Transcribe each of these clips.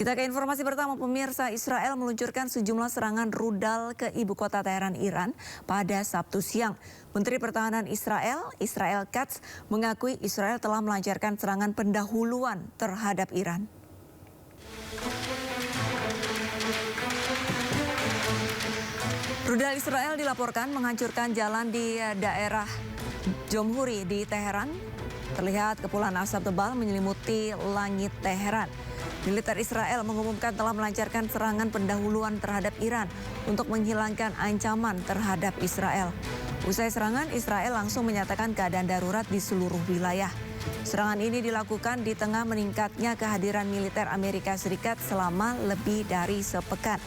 Kita ke informasi pertama, pemirsa. Israel meluncurkan sejumlah serangan rudal ke ibu kota Teheran, Iran pada Sabtu siang. Menteri Pertahanan Israel, Israel Katz, mengakui Israel telah melancarkan serangan pendahuluan terhadap Iran. Rudal Israel dilaporkan menghancurkan jalan di daerah Jomhuri di Teheran. Terlihat kepulan asap tebal menyelimuti langit Teheran. Militer Israel mengumumkan telah melancarkan serangan pendahuluan terhadap Iran untuk menghilangkan ancaman terhadap Israel. Usai serangan, Israel langsung menyatakan keadaan darurat di seluruh wilayah. Serangan ini dilakukan di tengah meningkatnya kehadiran militer Amerika Serikat selama lebih dari sepekan.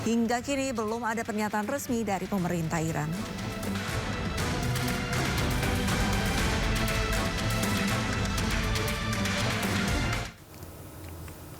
Hingga kini belum ada pernyataan resmi dari pemerintah Iran.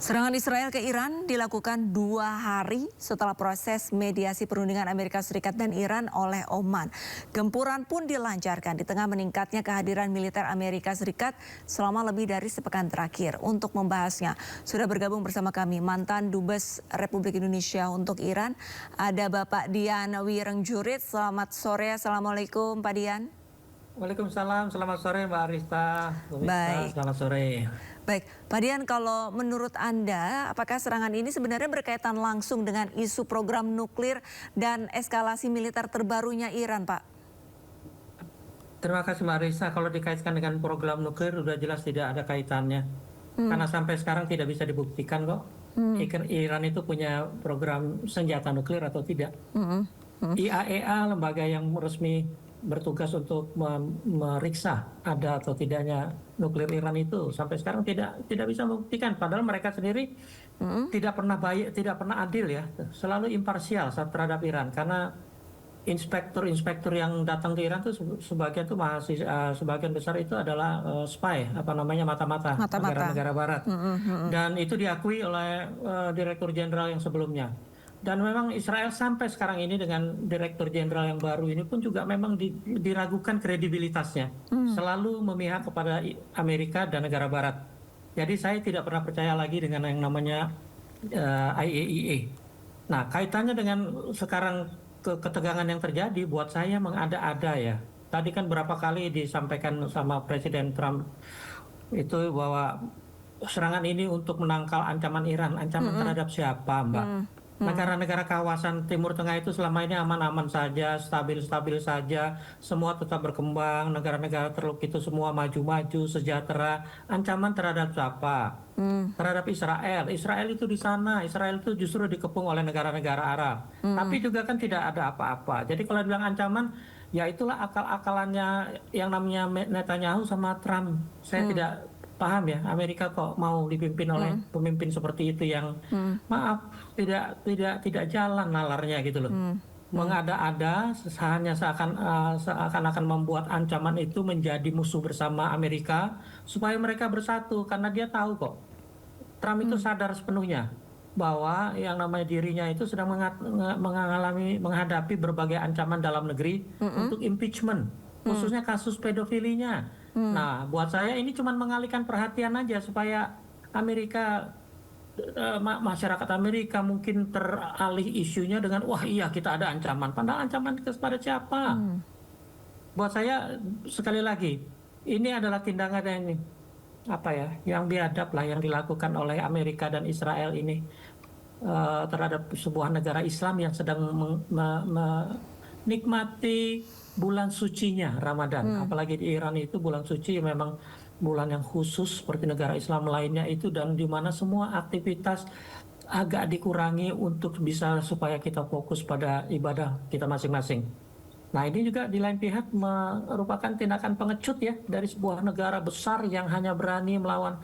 Serangan Israel ke Iran dilakukan 2 hari setelah proses mediasi perundingan Amerika Serikat dan Iran oleh Oman. Gempuran pun dilancarkan di tengah meningkatnya kehadiran militer Amerika Serikat selama lebih dari sepekan terakhir. Untuk membahasnya, sudah bergabung bersama kami mantan Dubes Republik Indonesia untuk Iran, ada Bapak Dian Wirengjurit. Selamat sore, Assalamualaikum Pak Dian. Waalaikumsalam, selamat sore Mbak Arista. Baik. Selamat sore. Baik, Pak Dian, kalau menurut Anda, apakah serangan ini sebenarnya berkaitan langsung dengan isu program nuklir dan eskalasi militer terbarunya Iran, Pak? Terima kasih Mbak Arista. Kalau dikaitkan dengan program nuklir, udah jelas tidak ada kaitannya. Karena sampai sekarang tidak bisa dibuktikan kok. Iran itu punya program senjata nuklir atau tidak. IAEA, lembaga yang resmi bertugas untuk memeriksa ada atau tidaknya nuklir Iran itu sampai sekarang tidak bisa membuktikan, padahal mereka sendiri tidak pernah baik, tidak pernah adil ya, selalu imparsial terhadap Iran, karena inspektur yang datang ke Iran itu sebagian tuh sebagian besar itu adalah spy, mata-mata negara-negara barat. Dan itu diakui oleh Direktur Jenderal yang sebelumnya. Dan memang Israel sampai sekarang ini dengan Direktur Jenderal yang baru ini pun juga memang diragukan kredibilitasnya. Selalu memihak kepada Amerika dan negara barat. Jadi saya tidak pernah percaya lagi dengan yang namanya IAEA. Nah, kaitannya dengan sekarang ketegangan yang terjadi buat saya mengada-ada ya. Tadi kan berapa kali disampaikan sama Presiden Trump itu bahwa serangan ini untuk menangkal ancaman Iran. Ancaman terhadap siapa, Mbak? Negara-negara kawasan Timur Tengah itu selama ini aman-aman saja, stabil-stabil saja, semua tetap berkembang, negara-negara Teluk itu semua maju-maju, sejahtera. Ancaman terhadap siapa? Terhadap Israel. Israel itu di sana, Israel itu justru dikepung oleh negara-negara Arab. Tapi juga kan tidak ada apa-apa. Jadi kalau bilang ancaman, ya itulah akal-akalannya yang namanya Netanyahu sama Trump. Saya tidak paham ya, Amerika kok mau dipimpin oleh pemimpin seperti itu yang maaf tidak jalan nalarnya gitu loh. Mengada-ada hanya seakan-akan membuat ancaman itu menjadi musuh bersama Amerika supaya mereka bersatu, karena dia tahu kok Trump itu sadar sepenuhnya bahwa yang namanya dirinya itu sedang menghadapi berbagai ancaman dalam negeri untuk impeachment, khususnya kasus pedofilinya. Nah, buat saya ini cuma mengalihkan perhatian aja supaya Amerika, masyarakat Amerika mungkin teralih isunya dengan wah iya kita ada ancaman. Padahal ancaman kepada siapa? Buat saya sekali lagi ini adalah tindakan yang biadab lah yang dilakukan oleh Amerika dan Israel ini terhadap sebuah negara Islam yang sedang menikmati bulan sucinya Ramadan. Apalagi di Iran itu bulan suci memang bulan yang khusus seperti negara Islam lainnya itu, dan di mana semua aktivitas agak dikurangi untuk bisa supaya kita fokus pada ibadah kita masing-masing. Nah, ini juga di lain pihak merupakan tindakan pengecut ya dari sebuah negara besar yang hanya berani melawan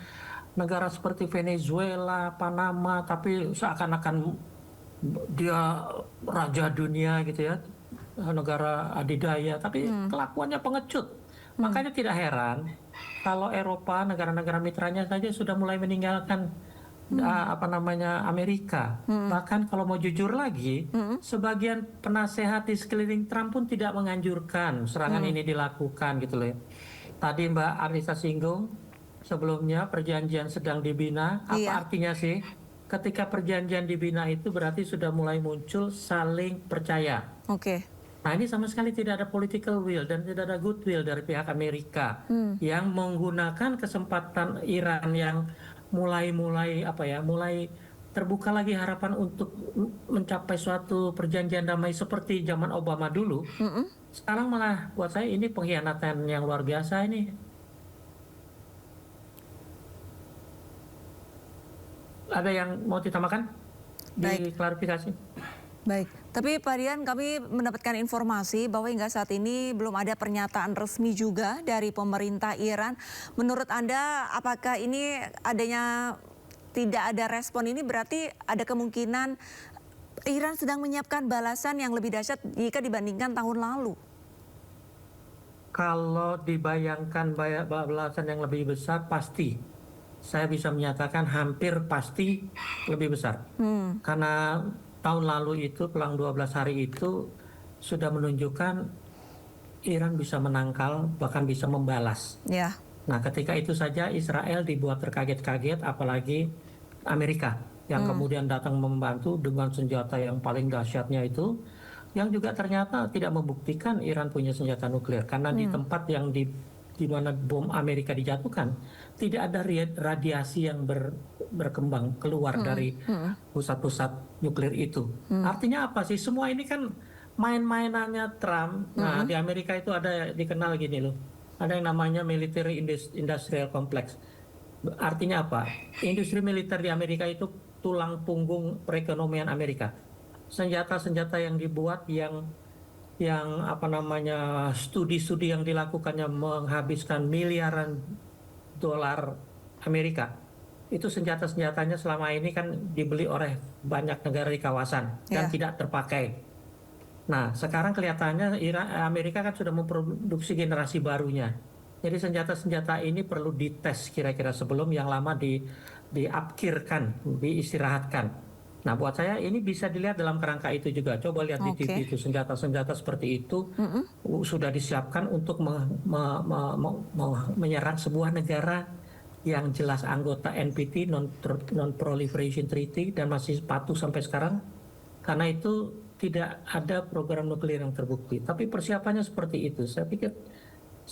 negara seperti Venezuela, Panama, tapi seakan-akan dia raja dunia gitu ya, negara adidaya, tapi kelakuannya pengecut. Makanya tidak heran kalau Eropa, negara-negara mitranya saja sudah mulai meninggalkan Amerika. Bahkan kalau mau jujur lagi, sebagian penasehat di sekeliling Trump pun tidak menganjurkan serangan ini dilakukan gitu loh. Tadi Mbak Arisa singgung sebelumnya perjanjian sedang dibina. Apa artinya sih? ketika perjanjian dibina itu berarti sudah mulai muncul saling percaya. Oke. Nah ini sama sekali tidak ada political will dan tidak ada goodwill dari pihak Amerika yang menggunakan kesempatan Iran yang mulai terbuka lagi harapan untuk mencapai suatu perjanjian damai seperti zaman Obama dulu. Sekarang malah buat saya ini pengkhianatan yang luar biasa ini. Ada yang mau ditambahkan? Diklarifikasi? Baik, tapi Pak Dian, kami mendapatkan informasi bahwa hingga saat ini belum ada pernyataan resmi juga dari pemerintah Iran. Menurut Anda, apakah ini adanya tidak ada respon ini berarti ada kemungkinan Iran sedang menyiapkan balasan yang lebih dahsyat jika dibandingkan tahun lalu? Kalau dibayangkan balasan yang lebih besar, pasti. Saya bisa menyatakan hampir pasti lebih besar. Karena tahun lalu itu, pelang 12 hari itu sudah menunjukkan Iran bisa menangkal, bahkan bisa membalas. Ya. Nah, ketika itu saja Israel dibuat terkaget-kaget, apalagi Amerika yang kemudian datang membantu dengan senjata yang paling dahsyatnya itu, yang juga ternyata tidak membuktikan Iran punya senjata nuklir. Karena di tempat yang di mana bom Amerika dijatuhkan, tidak ada radiasi yang berkembang keluar dari pusat-pusat nuklir itu. Artinya apa sih? Semua ini kan main-mainannya Trump. Nah, di Amerika itu ada dikenal gini loh. Ada yang namanya military industrial complex. Artinya apa? Industri militer di Amerika itu tulang punggung perekonomian Amerika. Senjata-senjata yang dibuat yang studi-studi yang dilakukannya menghabiskan miliaran dolar Amerika. Itu senjata-senjatanya selama ini kan dibeli oleh banyak negara di kawasan dan tidak terpakai. Nah, sekarang kelihatannya Amerika kan sudah memproduksi generasi barunya. Jadi senjata-senjata ini perlu dites kira-kira sebelum yang lama diupkirkan, diistirahatkan. Nah, buat saya ini bisa dilihat dalam kerangka itu juga. Coba lihat di TV itu senjata-senjata seperti itu sudah disiapkan untuk menyerang sebuah negara yang jelas anggota NPT, Non-Proliferation Treaty, dan masih patuh sampai sekarang. Karena itu tidak ada program nuklir yang terbukti. Tapi persiapannya seperti itu. Saya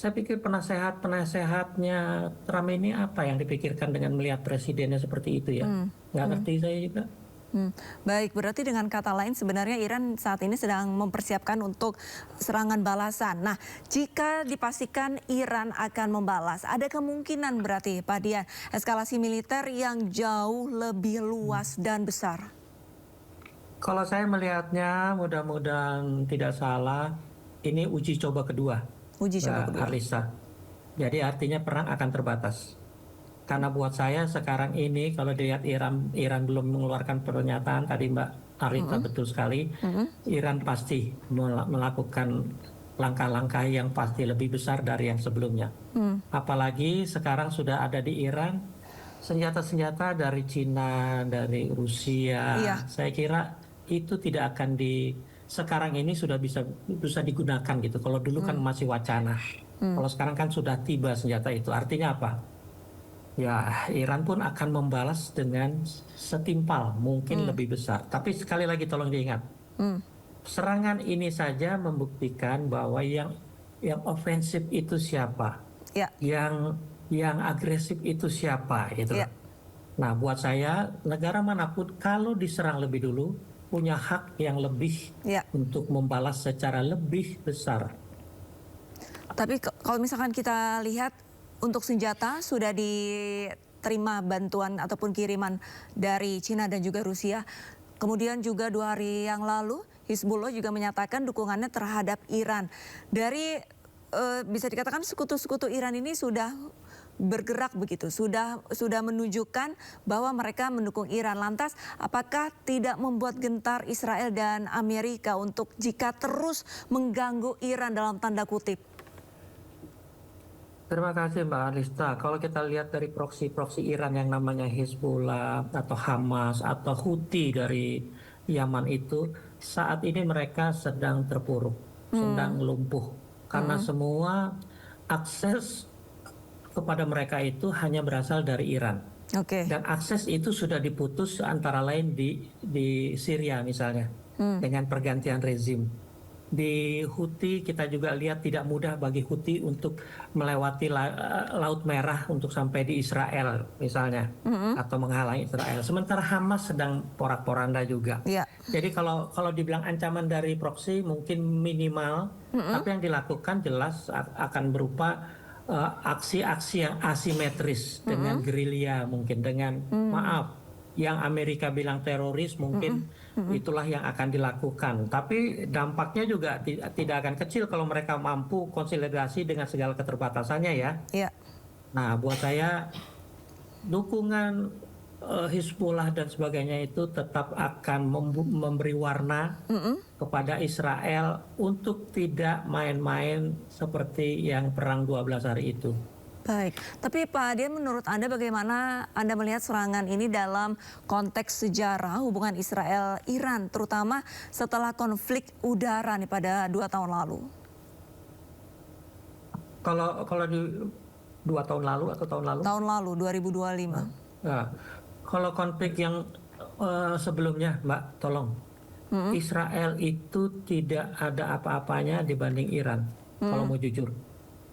pikir penasehatnya Trump ini apa yang dipikirkan dengan melihat presidennya seperti itu ya. Nggak ngerti saya juga. Baik, berarti dengan kata lain sebenarnya Iran saat ini sedang mempersiapkan untuk serangan balasan. Nah, jika dipastikan Iran akan membalas, ada kemungkinan berarti Pak Dian eskalasi militer yang jauh lebih luas dan besar. Kalau saya melihatnya, mudah-mudahan tidak salah, ini uji coba kedua. Uji coba kedua. Arlisa. Jadi artinya perang akan terbatas. Karena buat saya sekarang ini kalau dilihat Iran belum mengeluarkan pernyataan, tadi Mbak Arlita betul sekali, Iran pasti melakukan langkah-langkah yang pasti lebih besar dari yang sebelumnya. Apalagi sekarang sudah ada di Iran senjata-senjata dari Cina, dari Rusia. Saya kira itu tidak akan sekarang ini sudah bisa digunakan gitu. Kalau dulu kan masih wacana. Kalau sekarang kan sudah tiba senjata itu. Artinya apa? Ya, Iran pun akan membalas dengan setimpal, mungkin lebih besar. Tapi sekali lagi tolong diingat, serangan ini saja membuktikan bahwa yang ofensif itu siapa, yang agresif itu siapa, gitu. Nah, buat saya negara manapun kalau diserang lebih dulu punya hak yang lebih untuk membalas secara lebih besar. Tapi kalau misalkan kita lihat untuk senjata sudah diterima bantuan ataupun kiriman dari Cina dan juga Rusia. Kemudian juga 2 hari yang lalu Hizbullah juga menyatakan dukungannya terhadap Iran. Dari bisa dikatakan sekutu-sekutu Iran ini sudah bergerak begitu, sudah menunjukkan bahwa mereka mendukung Iran. Lantas apakah tidak membuat gentar Israel dan Amerika untuk jika terus mengganggu Iran dalam tanda kutip? Terima kasih Mbak Arlista. Kalau kita lihat dari proksi-proksi Iran yang namanya Hezbollah atau Hamas atau Houthi dari Yaman itu, saat ini mereka sedang terpuruk, sedang lumpuh. Karena semua akses kepada mereka itu hanya berasal dari Iran. Oke. Dan akses itu sudah diputus antara lain di Syria misalnya, dengan pergantian rezim. Di Houthi kita juga lihat tidak mudah bagi Houthi untuk melewati Laut Merah untuk sampai di Israel misalnya, atau menghalangi Israel. Sementara Hamas sedang porak-poranda juga. Ya. Jadi kalau dibilang ancaman dari proksi mungkin minimal, tapi yang dilakukan jelas akan berupa aksi-aksi yang asimetris dengan gerilya, mungkin dengan maaf yang Amerika bilang teroris, mungkin itulah yang akan dilakukan. Tapi dampaknya juga tidak akan kecil kalau mereka mampu konsolidasi dengan segala keterbatasannya ya. Ya. Nah, buat saya dukungan Hizbullah dan sebagainya itu tetap akan memberi warna kepada Israel untuk tidak main-main seperti yang perang 12 hari itu. Baik, tapi Pak Adian, menurut Anda bagaimana Anda melihat serangan ini dalam konteks sejarah hubungan Israel-Iran, terutama setelah konflik udara nih pada 2 tahun lalu? Kalau di 2 tahun lalu atau tahun lalu? Tahun lalu, 2025. Nah, kalau konflik yang sebelumnya, Mbak, tolong. Israel itu tidak ada apa-apanya dibanding Iran, kalau mau jujur.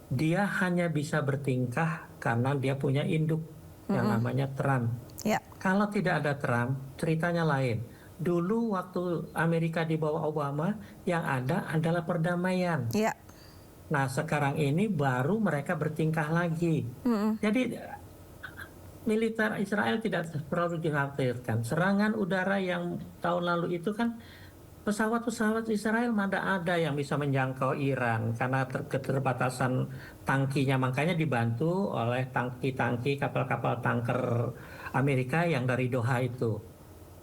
Dia hanya bisa bertingkah karena dia punya induk yang namanya Trump. Ya. Kalau tidak ada Trump, ceritanya lain. Dulu waktu Amerika di bawah Obama, yang ada adalah perdamaian. Ya. Nah, sekarang ini baru mereka bertingkah lagi. Jadi militer Israel tidak perlu dikhawatirkan. Serangan udara yang tahun lalu itu kan pesawat-pesawat Israel mana ada yang bisa menjangkau Iran karena keterbatasan tangkinya. Makanya dibantu oleh tangki-tangki kapal-kapal tanker Amerika yang dari Doha itu.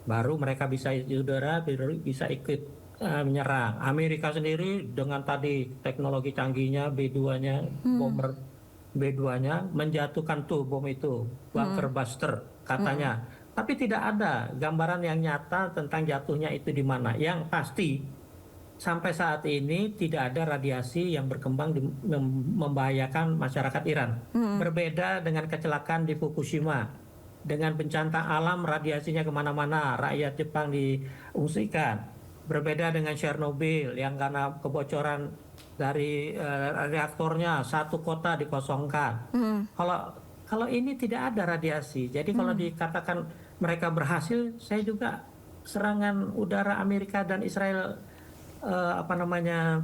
Baru mereka bisa udara, bisa ikut menyerang. Amerika sendiri dengan tadi teknologi canggihnya B2-nya, bomber B2-nya menjatuhkan tuh bom itu, bunker buster katanya. Tapi tidak ada gambaran yang nyata tentang jatuhnya itu di mana. Yang pasti sampai saat ini tidak ada radiasi yang berkembang membahayakan masyarakat Iran. Berbeda dengan kecelakaan di Fukushima. Dengan bencana alam radiasinya kemana-mana, rakyat Jepang diungsikan. Berbeda dengan Chernobyl yang karena kebocoran dari reaktornya satu kota dikosongkan. Kalau ini tidak ada radiasi, jadi kalau dikatakan mereka berhasil, saya juga serangan udara Amerika dan Israel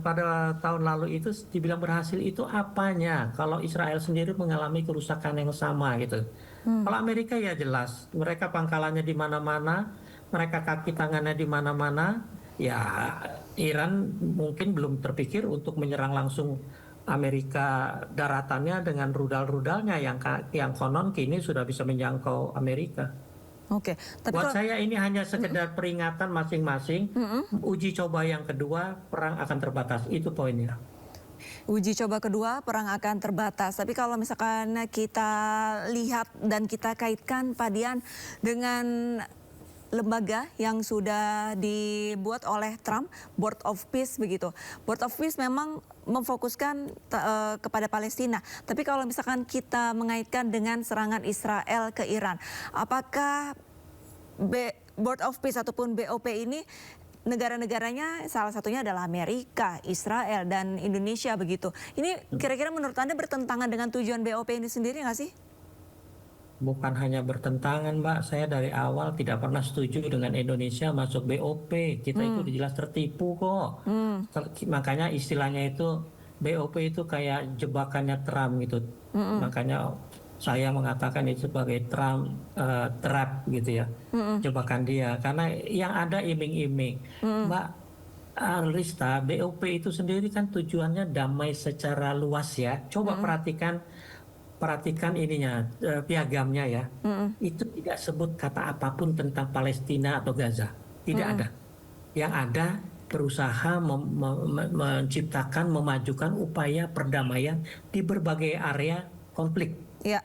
pada tahun lalu itu dibilang berhasil itu apanya? Kalau Israel sendiri mengalami kerusakan yang sama gitu. Kalau Amerika ya jelas, mereka pangkalannya di mana-mana, mereka kaki tangannya di mana-mana. Ya Iran mungkin belum terpikir untuk menyerang langsung Amerika daratannya dengan rudal-rudalnya yang konon kini sudah bisa menjangkau Amerika. Oke, tapi buat saya ini hanya sekedar peringatan masing-masing. Uji coba yang kedua, perang akan terbatas. Itu poinnya. Uji coba kedua, perang akan terbatas. Tapi kalau misalkan kita lihat dan kita kaitkan Pak Dian dengan lembaga yang sudah dibuat oleh Trump, Board of Peace begitu. Board of Peace memang memfokuskan kepada Palestina. Tapi kalau misalkan kita mengaitkan dengan serangan Israel ke Iran, apakah Board of Peace ataupun BOP ini negara-negaranya salah satunya adalah Amerika, Israel, dan Indonesia begitu. Ini kira-kira menurut Anda bertentangan dengan tujuan BOP ini sendiri nggak sih? Bukan hanya bertentangan, Mbak. Saya dari awal tidak pernah setuju dengan Indonesia masuk BOP. Kita itu jelas tertipu kok. Makanya istilahnya itu BOP itu kayak jebakannya Trump gitu. Makanya saya mengatakan itu sebagai Trump trap gitu ya. Jebakan dia. Karena yang ada iming-iming. Mbak Rista, BOP itu sendiri kan tujuannya damai secara luas ya. Coba perhatikan ininya, piagamnya ya. Itu tidak sebut kata apapun tentang Palestina atau Gaza. Tidak ada. Yang ada berusaha menciptakan, memajukan upaya perdamaian di berbagai area konflik. Ya.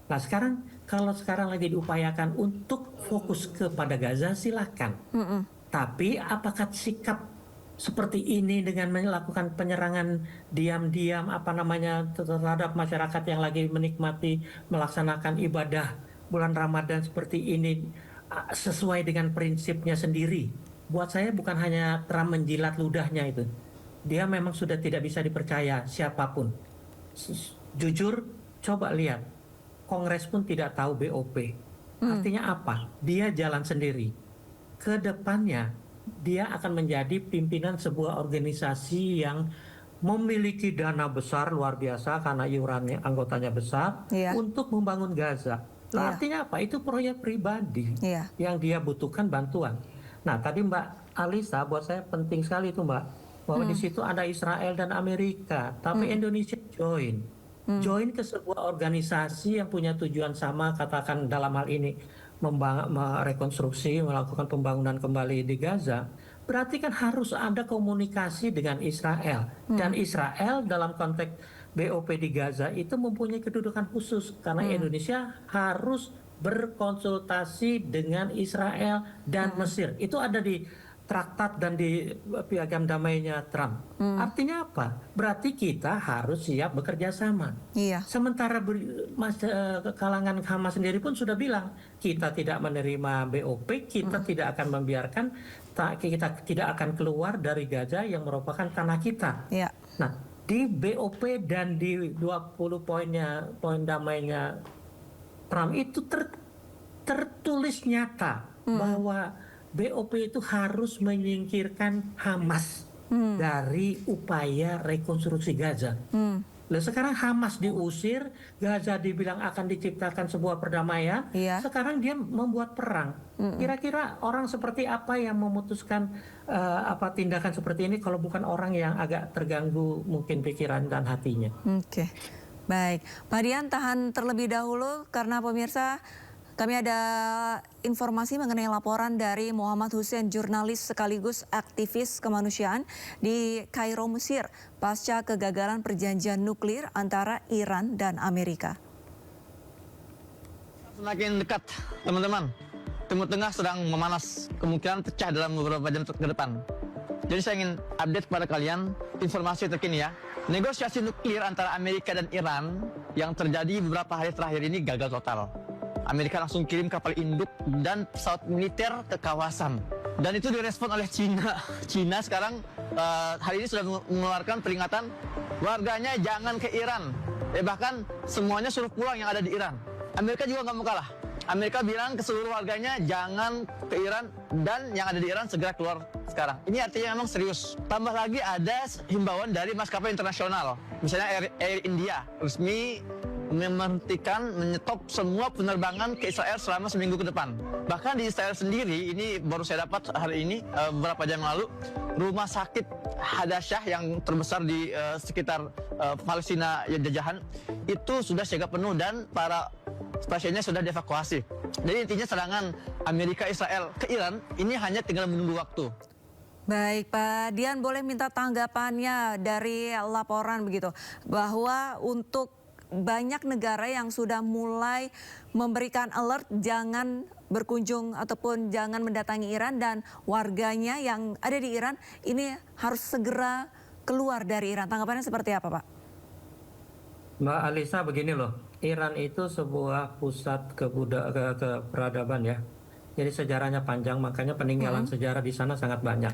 Nah kalau sekarang lagi diupayakan untuk fokus kepada Gaza, silakan. Tapi apakah sikap seperti ini dengan melakukan penyerangan diam-diam terhadap masyarakat yang lagi menikmati melaksanakan ibadah bulan Ramadan seperti ini sesuai dengan prinsipnya sendiri. Buat saya bukan hanya Trump menjilat ludahnya itu. Dia memang sudah tidak bisa dipercaya siapapun. Jujur, coba lihat. Kongres pun tidak tahu BOP. Artinya apa? Dia jalan sendiri. Kedepannya, dia akan menjadi pimpinan sebuah organisasi yang memiliki dana besar luar biasa karena iurannya anggotanya besar untuk membangun Gaza. Artinya apa? Itu proyek pribadi yang dia butuhkan bantuan. Nah, tadi Mbak Alisa, buat saya penting sekali itu Mbak, bahwa di situ ada Israel dan Amerika, tapi Indonesia join ke sebuah organisasi yang punya tujuan sama, katakan dalam hal ini merekonstruksi, melakukan pembangunan kembali di Gaza. Berarti kan harus ada komunikasi dengan Israel. Dan Israel dalam konteks BOP di Gaza itu mempunyai kedudukan khusus. Karena Indonesia harus berkonsultasi dengan Israel dan Mesir. Itu ada di traktat dan di piagam damainya Trump. Artinya apa? Berarti kita harus siap bekerja sama. Sementara kalangan Hamas sendiri pun sudah bilang, kita tidak menerima BOP, kita tidak akan membiarkan, kita tidak akan keluar dari Gaza yang merupakan tanah kita. Nah, di BOP dan di 20 poin damainya Trump itu tertulis nyata bahwa BOP itu harus menyingkirkan Hamas dari upaya rekonstruksi Gaza. Nah, sekarang Hamas diusir, Gaza dibilang akan diciptakan sebuah perdamaian, sekarang dia membuat perang. Kira-kira orang seperti apa yang memutuskan tindakan seperti ini kalau bukan orang yang agak terganggu mungkin pikiran dan hatinya. Oke, baik. Pak Dian, tahan terlebih dahulu karena pemirsa, kami ada informasi mengenai laporan dari Muhammad Hussein, jurnalis sekaligus aktivis kemanusiaan di Kairo, Mesir, pasca kegagalan perjanjian nuklir antara Iran dan Amerika. Semakin dekat, teman-teman. Timur Tengah sedang memanas, kemungkinan pecah dalam beberapa jam ke depan. Jadi saya ingin update kepada kalian informasi terkini ya. Negosiasi nuklir antara Amerika dan Iran yang terjadi beberapa hari terakhir ini gagal total. Amerika langsung kirim kapal induk dan pesawat militer ke kawasan. Dan itu direspon oleh Cina. Cina sekarang hari ini sudah mengeluarkan peringatan warganya jangan ke Iran. Bahkan semuanya suruh pulang yang ada di Iran. Amerika juga nggak mau kalah. Amerika bilang ke seluruh warganya jangan ke Iran dan yang ada di Iran segera keluar sekarang. Ini artinya memang serius. Tambah lagi ada himbauan dari maskapai internasional. Misalnya Air India resmi menyetop semua penerbangan ke Israel selama seminggu ke depan. Bahkan di Israel sendiri, ini baru saya dapat hari ini, beberapa jam lalu, rumah sakit Hadasyah yang terbesar di sekitar Palestina jajahan, itu sudah siaga penuh dan para pasiennya sudah dievakuasi. Jadi intinya serangan Amerika Israel ke Iran, ini hanya tinggal menunggu waktu. Baik, Pak Dian, boleh minta tanggapannya dari laporan begitu, bahwa untuk banyak negara yang sudah mulai memberikan alert jangan berkunjung ataupun jangan mendatangi Iran, dan warganya yang ada di Iran ini harus segera keluar dari Iran. Tanggapannya seperti apa, Pak? Mbak Alisa, begini loh, Iran itu sebuah pusat keperadaban ya. Jadi sejarahnya panjang, makanya peninggalan sejarah di sana sangat banyak.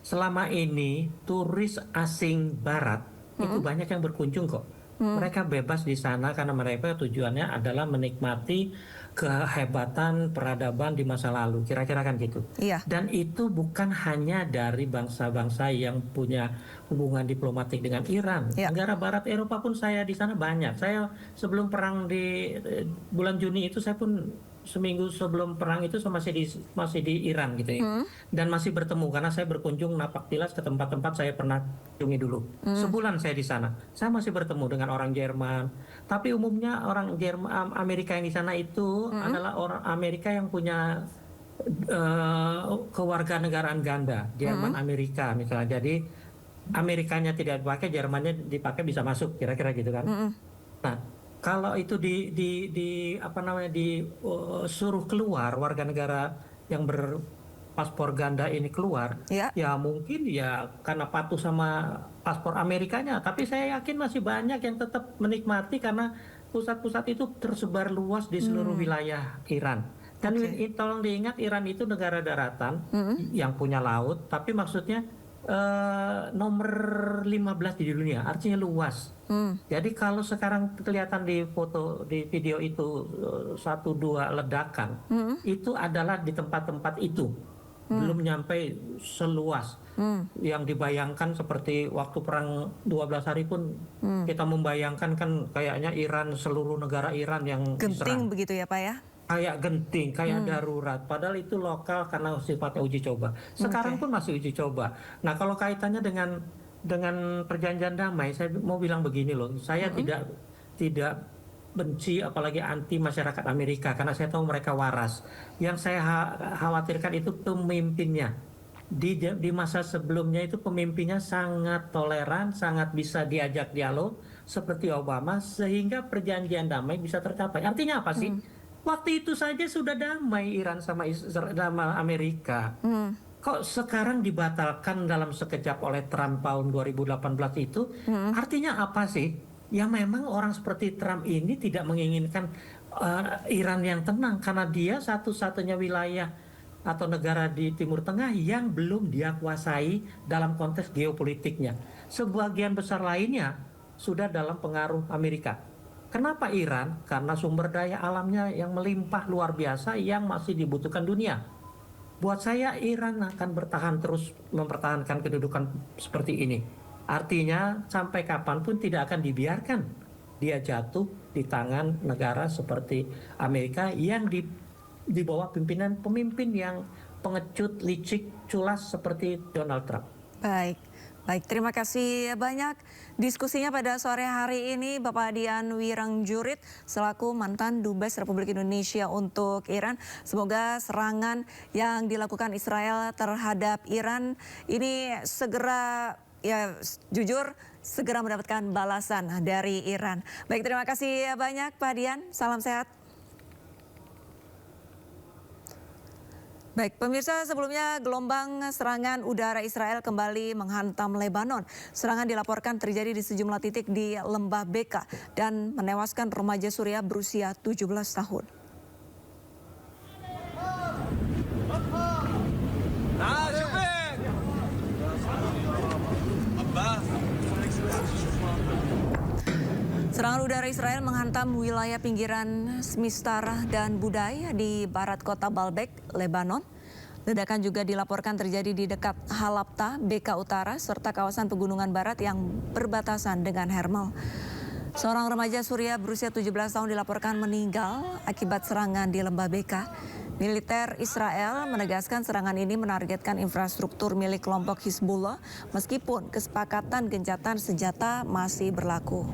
Selama ini turis asing barat itu banyak yang berkunjung kok. Mereka bebas di sana karena mereka tujuannya adalah menikmati kehebatan peradaban di masa lalu, kira-kira kan gitu. Dan itu bukan hanya dari bangsa-bangsa yang punya hubungan diplomatik dengan Iran. Negara Barat Eropa pun saya di sana banyak. Saya sebelum perang di bulan Juni itu, saya pun seminggu sebelum perang itu saya masih di Iran gitu ya. Dan masih bertemu karena saya berkunjung napak tilas ke tempat-tempat saya pernah kunjungi dulu. Sebulan saya di sana. Saya masih bertemu dengan orang Jerman. Tapi umumnya orang Jerman, Amerika yang di sana itu adalah orang Amerika yang punya kewarganegaraan ganda. Jerman Amerika misalnya. Jadi Amerikanya tidak dipakai, Jermannya dipakai bisa masuk, kira-kira gitu kan. Nah, kalau itu disuruh keluar warga negara yang berpaspor ganda ini keluar, ya mungkin ya karena patuh sama paspor Amerikanya. Tapi saya yakin masih banyak yang tetap menikmati karena pusat-pusat itu tersebar luas di seluruh wilayah Iran. Dan tolong diingat, Iran itu negara daratan yang punya laut, tapi maksudnya nomor 15 di dunia, artinya luas. Jadi kalau sekarang kelihatan di foto, di video itu 1-2 ledakan, itu adalah di tempat-tempat itu. Belum nyampe seluas yang dibayangkan, seperti waktu perang 12 hari pun kita membayangkan kan kayaknya Iran, seluruh negara Iran yang Genting begitu ya Pak ya? kayak genting, kayak darurat. Padahal itu lokal karena sifatnya uji coba. Sekarang pun masih uji coba. Nah, kalau kaitannya dengan perjanjian damai, saya mau bilang begini loh. Saya tidak benci apalagi anti masyarakat Amerika karena saya tahu mereka waras. Yang saya khawatirkan itu pemimpinnya. Di masa sebelumnya itu pemimpinnya sangat toleran, sangat bisa diajak dialog seperti Obama, sehingga perjanjian damai bisa tercapai. Artinya apa sih? Waktu itu saja sudah damai Iran sama Amerika. Kok sekarang dibatalkan dalam sekejap oleh Trump tahun 2018 itu? Artinya apa sih? Ya memang orang seperti Trump ini tidak menginginkan Iran yang tenang, karena dia satu-satunya wilayah atau negara di Timur Tengah yang belum dia kuasai dalam konteks geopolitiknya. Sebagian besar lainnya sudah dalam pengaruh Amerika. Kenapa Iran? Karena sumber daya alamnya yang melimpah luar biasa yang masih dibutuhkan dunia. Buat saya Iran akan bertahan terus mempertahankan kedudukan seperti ini. Artinya sampai kapanpun tidak akan dibiarkan dia jatuh di tangan negara seperti Amerika yang di bawah pimpinan pemimpin yang pengecut, licik, culas seperti Donald Trump. Baik, terima kasih banyak diskusinya pada sore hari ini Bapak Dian Wirangjurit selaku mantan Dubes Republik Indonesia untuk Iran. Semoga serangan yang dilakukan Israel terhadap Iran ini segera, ya jujur, segera mendapatkan balasan dari Iran. Baik, terima kasih banyak Pak Dian, salam sehat. Baik, pemirsa, sebelumnya gelombang serangan udara Israel kembali menghantam Lebanon. Serangan dilaporkan terjadi di sejumlah titik di Lembah Beka dan menewaskan remaja Suriah berusia 17 tahun. Serangan udara Israel menghantam wilayah pinggiran Mistar dan Budai di barat kota Baalbek, Lebanon. Ledakan juga dilaporkan terjadi di dekat Halabta, Beka Utara, serta kawasan pegunungan barat yang berbatasan dengan Hermel. Seorang remaja Suriah berusia 17 tahun dilaporkan meninggal akibat serangan di Lembah Beka. Militer Israel menegaskan serangan ini menargetkan infrastruktur milik kelompok Hizbullah, meskipun kesepakatan gencatan senjata masih berlaku.